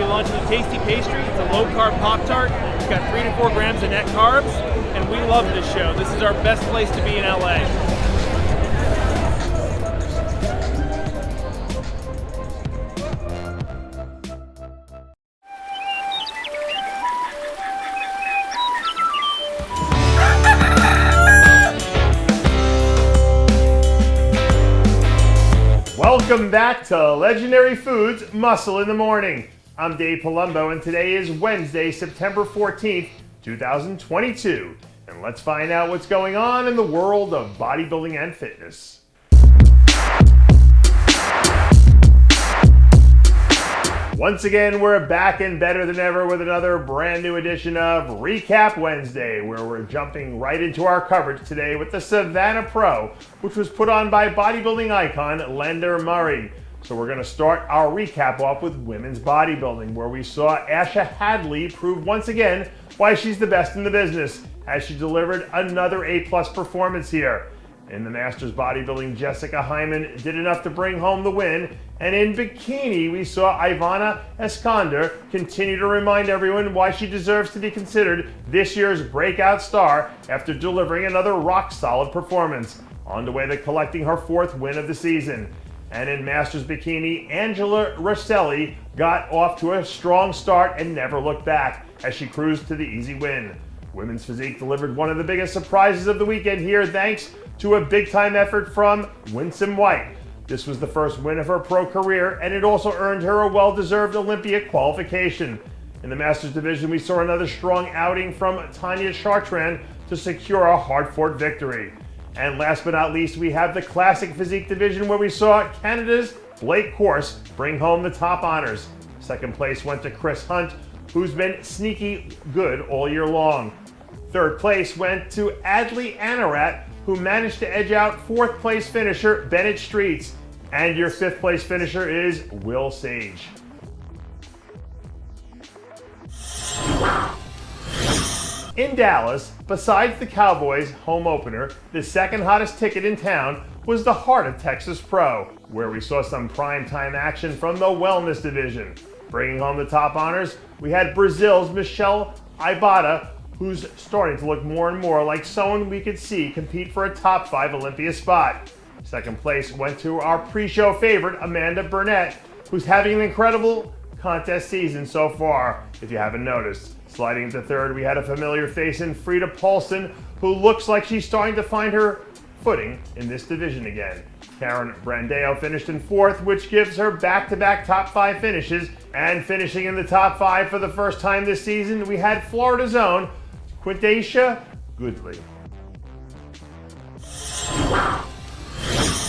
be launching a tasty pastry. It's a low-carb Pop-Tart. It's got 3 to 4 grams of net carbs, and we love this show. This is our best place to be in LA. Welcome back to Legendary Foods Muscle in the Morning. I'm Dave Palumbo, and today is Wednesday, September 14th, 2022. And let's find out what's going on in the world of bodybuilding and fitness. Once again, we're back and better than ever with another brand new edition of Recap Wednesday, where we're jumping right into our coverage today with the Savannah Pro, which was put on by bodybuilding icon Lenda. So we're going to start our recap off with women's bodybuilding, where we saw Asha Hadley prove once again why she's the best in the business, as she delivered another A+ performance here. In the Masters bodybuilding, Jessica Hyman did enough to bring home the win, and in bikini, we saw Ivana Esconder continue to remind everyone why she deserves to be considered this year's breakout star after delivering another rock-solid performance, on the way to collecting her 4th win of the season. And in Masters bikini, Angela Rosselli got off to a strong start and never looked back as she cruised to the easy win. Women's physique delivered one of the biggest surprises of the weekend here, thanks to a big-time effort from Winsome White. This was the first win of her pro career, and it also earned her a well-deserved Olympia qualification. In the Masters division, we saw another strong outing from Tanya Chartrand to secure a hard-fought victory. And last but not least, we have the classic physique division, where we saw Canada's Blake Corse bring home the top honors. Second place went to Chris Hunt, who's been sneaky good all year long. Third place went to Adley Anarat, who managed to edge out 4th place finisher Bennett Streets. And your 5th place finisher is Will Sage. In Dallas, besides the Cowboys home opener, the second hottest ticket in town was the Heart of Texas Pro, where we saw some primetime action from the wellness division. Bringing home the top honors, we had Brazil's Michelle Ibata, who's starting to look more and more like someone we could see compete for a top 5 Olympia spot. Second place went to our pre-show favorite, Amanda Burnett, who's having an incredible contest season so far, if you haven't noticed. Sliding into third, we had a familiar face in Frida Paulson, who looks like she's starting to find her footing in this division again. Karen Brandeo finished in 4th, which gives her back-to-back top 5 finishes. And finishing in the top 5 for the first time this season, we had Florida's own Quintacia Goodley.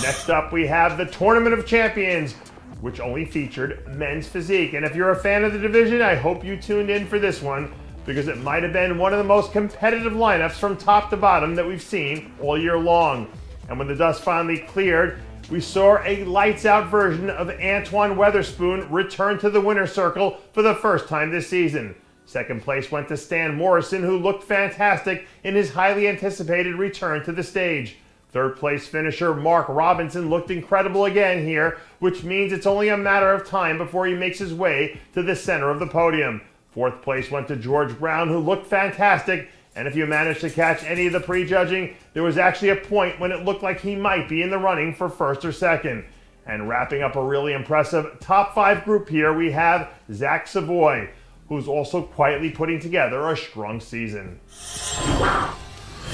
Next up, we have the Tournament of Champions, which only featured men's physique. And if you're a fan of the division, I hope you tuned in for this one, because it might have been one of the most competitive lineups from top to bottom that we've seen all year long. And when the dust finally cleared, we saw a lights-out version of Antoine Weatherspoon return to the winner's circle for the first time this season. Second place went to Stan Morrison, who looked fantastic in his highly anticipated return to the stage. Third place finisher Mark Robinson looked incredible again here, which means it's only a matter of time before he makes his way to the center of the podium. Fourth place went to George Brown, who looked fantastic, and if you managed to catch any of the prejudging, there was actually a point when it looked like he might be in the running for first or second. And wrapping up a really impressive top 5 group here, we have Zach Savoy, who's also quietly putting together a strong season.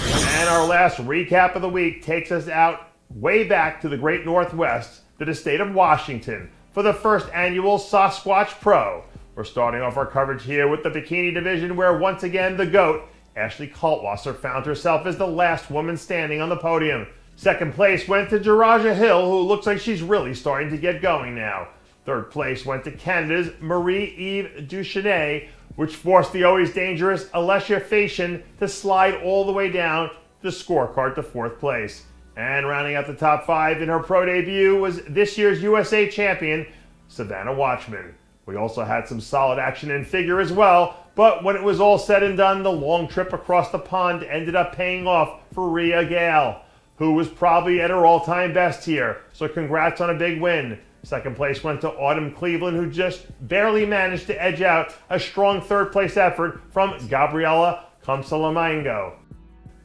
And our last recap of the week takes us out way back to the great Northwest, to the state of Washington, for the first annual Sasquatch Pro. We're starting off our coverage here with the bikini division, where once again the GOAT, Ashley Kaltwasser, found herself as the last woman standing on the podium. Second place went to Jaraja Hill, who looks like she's really starting to get going now. Third place went to Canada's Marie-Eve Duchesnay, which forced the always dangerous Alessia Fashion to slide all the way down the scorecard to 4th place. And rounding out the top 5 in her pro debut was this year's USA champion, Savannah Watchman. We also had some solid action in figure as well, but when it was all said and done, the long trip across the pond ended up paying off for Rhea Gale, who was probably at her all-time best here. So congrats on a big win. Second place went to Autumn Cleveland, who just barely managed to edge out a strong third place effort from Gabriela Comsalamango.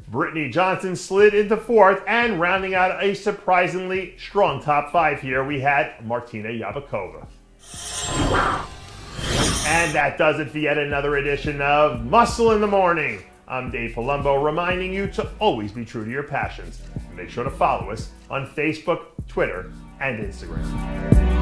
Brittany Johnson slid into fourth, and rounding out a surprisingly strong top five here, we had Martina Yabakova. And that does it for yet another edition of Muscle in the Morning. I'm Dave Palumbo, reminding you to always be true to your passions. Make sure to follow us on Facebook, Twitter, and Instagram.